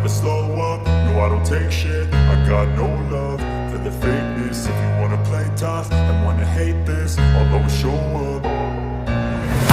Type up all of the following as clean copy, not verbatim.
never slow up, no I don't take shit. I got no love for the fakeness. If you wanna play tough and wanna hate this, I'll always show up.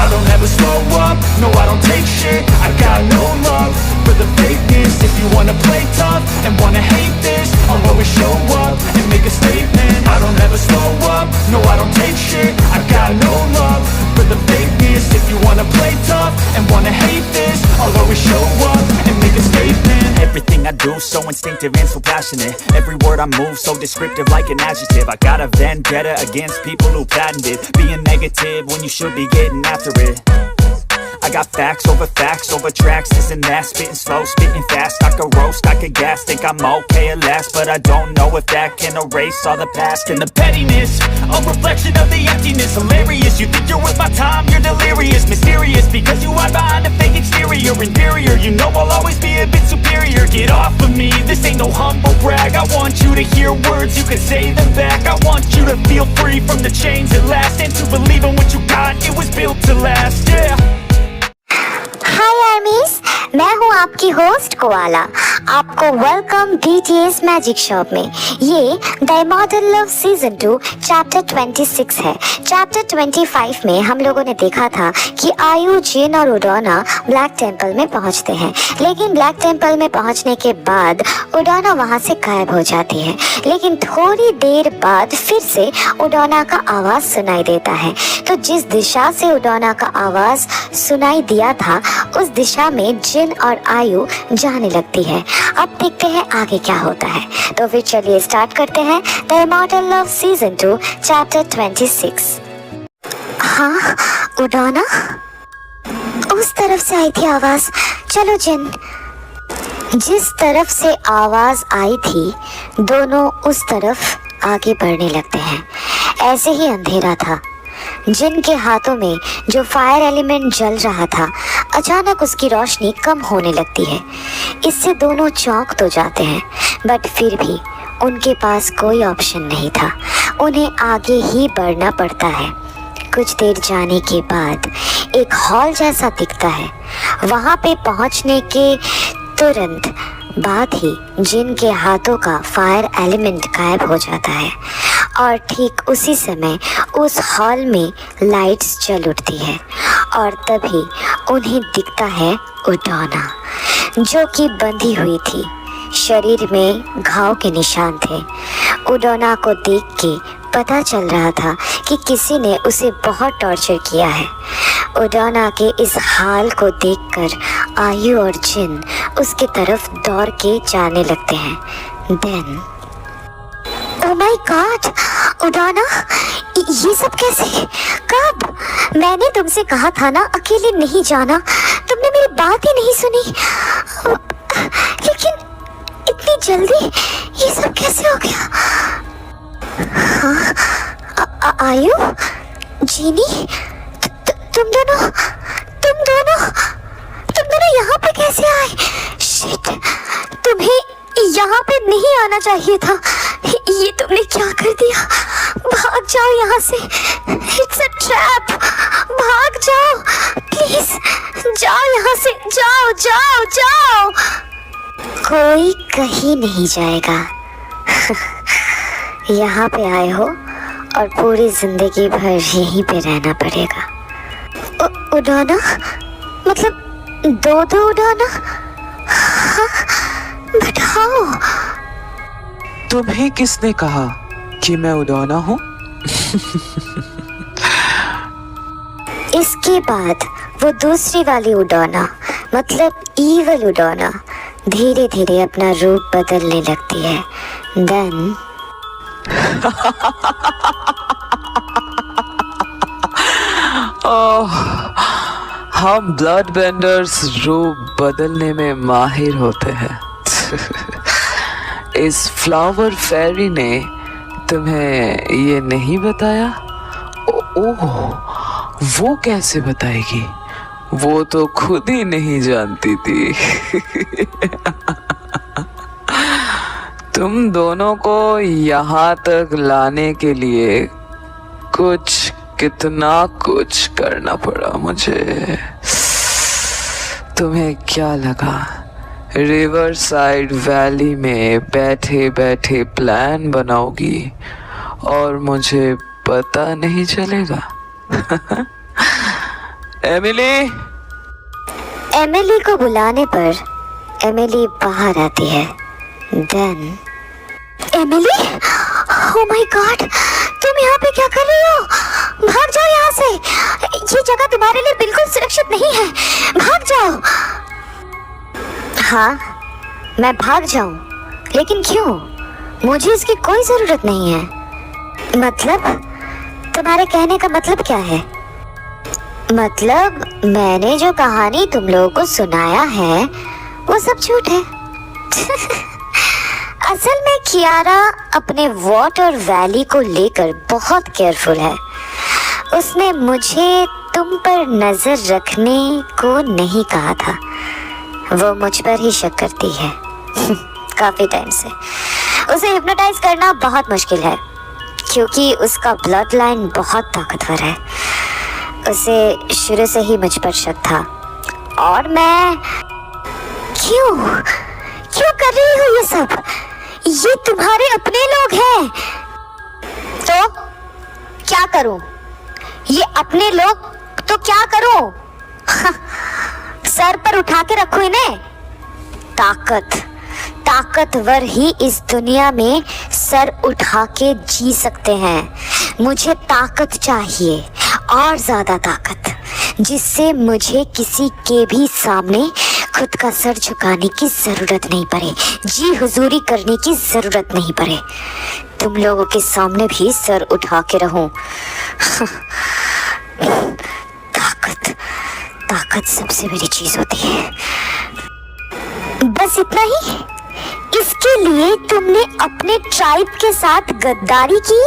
I don't ever slow up, no I don't take shit. I got no love for the fakeness. If you wanna play tough and wanna hate this, I'll always show up and make a statement. I don't ever slow up, no I don't take shit. I got no love for the fakeness. If you wanna play tough and wanna hate this, I'll always show up and make a statement. Everything I do so instinctive and so passionate. Every word I move so descriptive like an adjective. I got a vendetta against people who patented being negative when you should be getting after it. I got facts over tracks, this and that. Spitting slow, spitting fast. I could roast, I could gas. Think I'm okay at last, but I don't know if that can erase all the past. And the pettiness, a reflection of the emptiness. Hilarious, you think you're worth my time, you're delirious. Mysterious, because you hide behind a fake exterior. Inferior, you know I'll always be a bit superior. Get off of me, this ain't no humble brag. I want you to hear words, you can say them back. I want you to feel free from the chains at last, and to believe in what you got, it was built to last, yeah. हाय आर्मीज, मैं हूँ आपकी host koala. आपको welcome BTS magic shop में। ये the immortal love season 2 chapter 26 है। Chapter 25 में हम लोगों ने देखा था कि आयु, जिन और उडोना ब्लैक टेम्पल में पहुंचते हैं, लेकिन ब्लैक टेम्पल में पहुंचने के बाद उडोना वहां से गायब हो जाती है। लेकिन थोड़ी देर बाद फिर से उडोना का आवाज सुनाई देता है। तो जिस दिशा से उडोना का आवाज सुनाई दिया था उस दिशा में जिन और आयु जाने लगती है। अब देखते हैं आगे क्या होता है। तो फिर चलिए स्टार्ट करते हैं the immortal love season 2 chapter 26। हाँ, उडोना उस तरफ से आई थी आवाज। चलो जिन। जिस तरफ से आवाज आई थी दोनों उस तरफ आगे बढ़ने लगते हैं। ऐसे ही अंधेरा था। जिन के हाथों में जो फायर एलिमेंट जल रहा था अचानक उसकी रोशनी कम होने लगती है। इससे दोनों चौंक तो जाते हैं, बट फिर भी उनके पास कोई ऑप्शन नहीं था। उन्हें आगे ही बढ़ना पड़ता है। कुछ देर जाने के बाद एक हॉल जैसा दिखता है। वहाँ पे पहुँचने के तुरंत बाद ही जिन के हाथों का फायर एलिमेंट गायब हो जाता है और ठीक उसी समय उस हॉल में लाइट्स जल उठती है और तभी उन्हें दिखता है उडोना, जो कि बंधी हुई थी। शरीर में घाव के निशान थे। उडोना को देख के पता चल रहा था कि किसी ने उसे बहुत टॉर्चर किया है। उडोना के इस हाल को देखकर आयु और जिन उसके तरफ दौड़ के जाने लगते हैं। देन ओह माय गॉड उडोना, ये सब कैसे? कब? मैंने तुमसे कहा था ना अकेले नहीं जाना, तुमने मेरी बात ही नहीं सुनी। लेकिन इतनी जल्दी ये सब कैसे हो गया? हाँ, आयु, जीनी, तुम दोनों यहाँ पे कैसे आए? शिट, तुम्हें यहाँ पे नहीं आना चाहिए था। ये तुमने क्या कर दिया? भाग जाओ यहाँ से, इट्स अ ट्रैप। भाग जाओ प्लीज, जाओ यहाँ से, जाओ जाओ जाओ। कोई कहीं नहीं जाएगा। यहाँ पे आए हो और पूरी जिंदगी भर यहीं पे रहना पड़ेगा। उडोना, मतलब दो उडोना? हाँ, बट हाउ? तुम्हें किसने कहा कि मैं उडोना हूँ? इसके बाद वो दूसरी वाली उडोना, मतलब ईवल उडोना, धीरे धीरे अपना रूप बदलने लगती है। देन हम ब्लड बेंडर्स रूप बदलने में माहिर होते हैं। इस फ्लावर फेरी ने तुम्हें ये नहीं बताया? ओह, वो कैसे बताएगी? वो तो खुद ही नहीं जानती थी। तुम दोनों को यहाँ तक लाने के लिए कितना कुछ करना पड़ा मुझे। तुम्हें क्या लगा रिवर साइड वैली में बैठे बैठे प्लान बनाओगी और मुझे पता नहीं चलेगा। एमिली को बुलाने पर एमिली बाहर आती है। Then Emily, oh my God, तुम यहाँ पे क्या कर रही हो? भाग जाओ यहाँ से, ये जगह तुम्हारे लिए बिल्कुल सुरक्षित नहीं है, भाग जाओ। हाँ, मैं भाग जाऊं, लेकिन क्यों? मुझे इसकी कोई जरूरत नहीं है। मतलब, तुम्हारे कहने का मतलब क्या है? मतलब मैंने जो कहानी तुम लोगों को सुनाया है वो सब झूठ है। असल में कियारा अपने वाटर वैली को लेकर बहुत केयरफुल है। उसने मुझे तुम पर नजर रखने को नहीं कहा था। वो मुझ पर ही शक करती है काफी टाइम से। उसे हिप्नोटाइज करना बहुत मुश्किल है क्योंकि उसका ब्लड लाइन बहुत ताकतवर है। उसे शुरू से ही मुझ पर शक था और मैं क्यों कर रही हूँ ये सब? ये तुम्हारे अपने लोग हैं। तो क्या करूं? ये अपने लोग तो क्या करूं? सर पर उठा के रखो इन्हें। ताकतवर ही इस दुनिया में सर उठा के जी सकते हैं। मुझे ताकत चाहिए और ज्यादा ताकत, जिससे मुझे किसी के भी सामने खुद का सर झुकाने की जरूरत नहीं पड़े, जी हुजूरी करने की जरूरत नहीं पड़े। तुम लोगों के सामने भी सर उठा के रहूं। ताकत सबसे बड़ी चीज होती है। बस इतना ही? इसके लिए तुमने अपने ट्राइब के साथ गद्दारी की?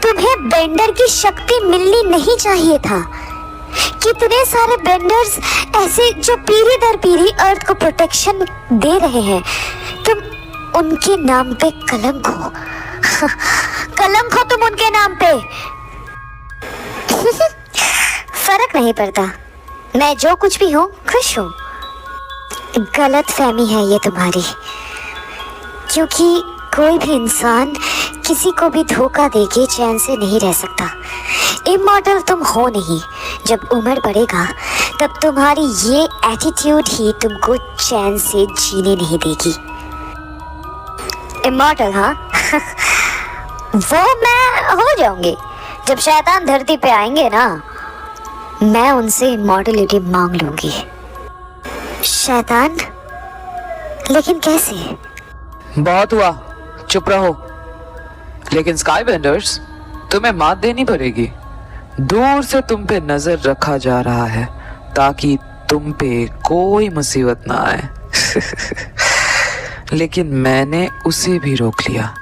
तुम्हें बेंडर की शक्ति मिलनी नहीं चाहिए था। कितने सारे बेंडर्स ऐसे जो पीढ़ी दर पीढ़ी अर्थ को प्रोटेक्शन दे रहे हैं, तुम उनके नाम पे कलंक हो। कलंक हो तुम उनके नाम पे। फर्क नहीं पड़ता, मैं जो कुछ भी हूँ खुश हूँ। गलत फहमी है ये तुम्हारी, क्योंकि कोई भी इंसान किसी को भी धोखा देके चैन से नहीं रह सकता। इमॉर्टल तुम हो नहीं। जब उम्र बढ़ेगा तब तुम्हारी ये एटीट्यूड ही तुमको चैन से जीने नहीं देगी। इमॉर्टल, हाँ? वो मैं हो जाऊंगी जब शैतान धरती पे आएंगे ना, मैं उनसे इमॉर्टलिटी मांग लूंगी। शैतान? लेकिन कैसे? बहुत हुआ, चुप रहो। लेकिन स्काई बेंडर्स, तुम्हें मात देनी पड़ेगी। दूर से तुम पे नजर रखा जा रहा है ताकि तुम पे कोई मुसीबत ना आए। लेकिन मैंने उसे भी रोक लिया।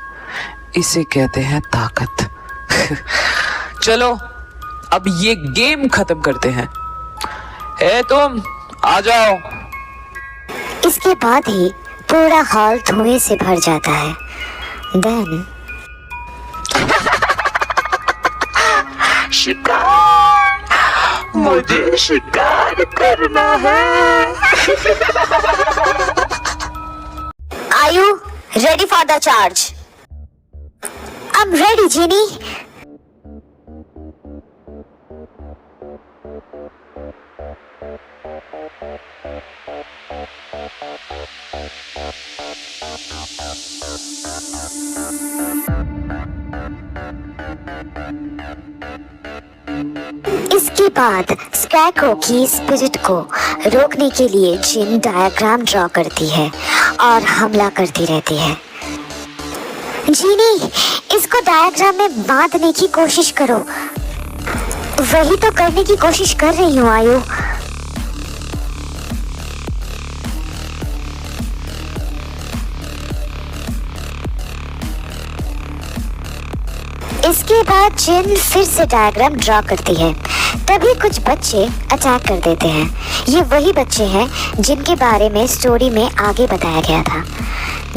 इसे कहते हैं ताकत। चलो अब ये गेम खत्म करते हैं। तुम आ जाओ। इसके बाद ही पूरा हॉल धुएं से भर जाता है। देन शिकार, मुझे शिकार करना है। Are you ready for the charge? I'm ready, Ginny. इसके बाद स्कैरक्रो की स्पिरिट को रोकने के लिए जिन डायग्राम ड्रॉ करती है और हमला करती रहती है। जीनी, इसको डायग्राम में बांधने की कोशिश करो। वही तो करने की कोशिश कर रही हूँ आयु। इसके बाद जिन फिर से डायग्राम ड्रॉ करती है। तभी कुछ बच्चे अटैक कर देते हैं। ये वही बच्चे हैं जिनके बारे में स्टोरी में आगे बताया गया था।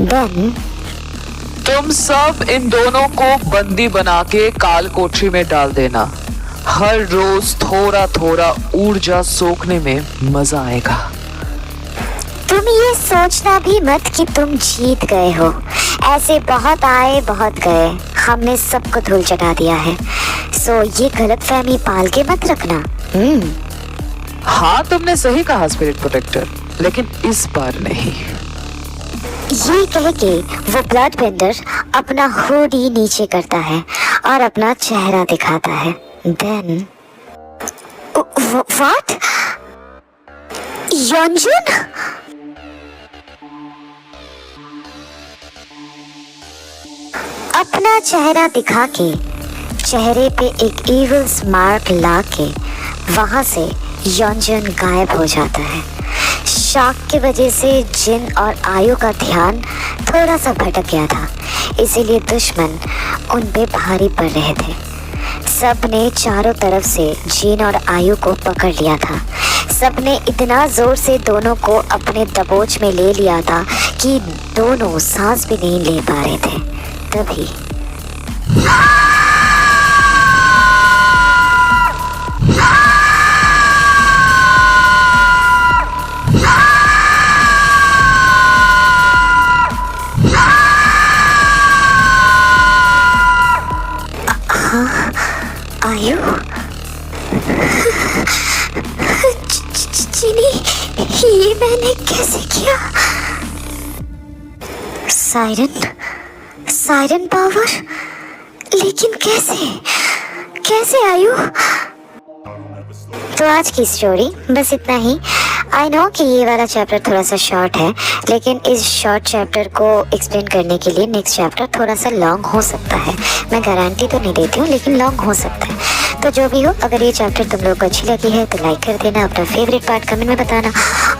देन तुम सब इन दोनों को बंदी बना के काल कोठरी में डाल देना। हर रोज थोड़ा थोड़ा ऊर्जा सोखने में मजा आएगा। तुम ये सोचना भी मत कि तुम जीत गए हो। ऐसे बहुत आए बहुत गए, हमने सबको धूल चटा दिया है। सो ये गलतफहमी पाल के मत रखना। हाँ तुमने सही कहा स्पिरिट प्रोटेक्टर, लेकिन इस बार नहीं। ये कह के वो ब्लड बेंडर अपना हुडी नीचे करता है और अपना चेहरा दिखाता है। Then what? योंजुन? अपना चेहरा दिखा के, चेहरे पे एक इविल स्मार्ट ला के वहां से योंजुन गायब हो जाता है। शॉक की वजह से जिन और आयु का ध्यान थोड़ा सा भटक गया था, इसीलिए दुश्मन उन पे भारी पड़ रहे थे। सब ने चारों तरफ से जिन और आयु को पकड़ लिया था। सब ने इतना जोर से दोनों को अपने दबोच में ले लिया था कि दोनों सांस भी नहीं ले पा रहे थे। तभी आयु? चीनी, ये मैंने कैसे किया? Siren power? लेकिन कैसे आयु? तो आज की स्टोरी बस इतना ही। आई नो कि ये वाला चैप्टर थोड़ा सा शॉर्ट है, लेकिन इस शॉर्ट चैप्टर को एक्सप्लेन करने के लिए नेक्स्ट चैप्टर थोड़ा सा लॉन्ग हो सकता है। मैं गारंटी तो नहीं देती हूँ, लेकिन लॉन्ग हो सकता है। तो जो भी हो, अगर ये चैप्टर तुम लोग को अच्छी लगी है तो लाइक कर देना, अपना फेवरेट पार्ट कमेंट में बताना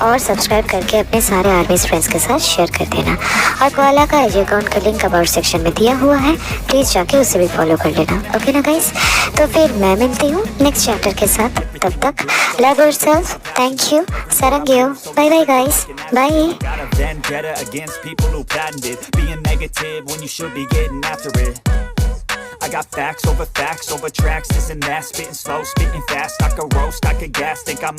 और सब्सक्राइब करके अपने सारे आर्मीज फ्रेंड्स के साथ शेयर कर देना। और कोआला का एजी अकाउंट का लिंक अबाउट सेक्शन में दिया हुआ है, प्लीज़ जाके उसे भी फॉलो कर लेना। ओके ना गाइस? तो फिर मैं मिलती हूँ नेक्स्ट चैप्टर के साथ। तब तक लव योरसेल्फ, थैंक यू, सारंग्यो, bye bye guys, bye. Got a vendetta against people who patented being negative when you should be getting after it. I got facts over tracks, isn't that spitting slow, spitting fast, I could roast, I could gas, think I'm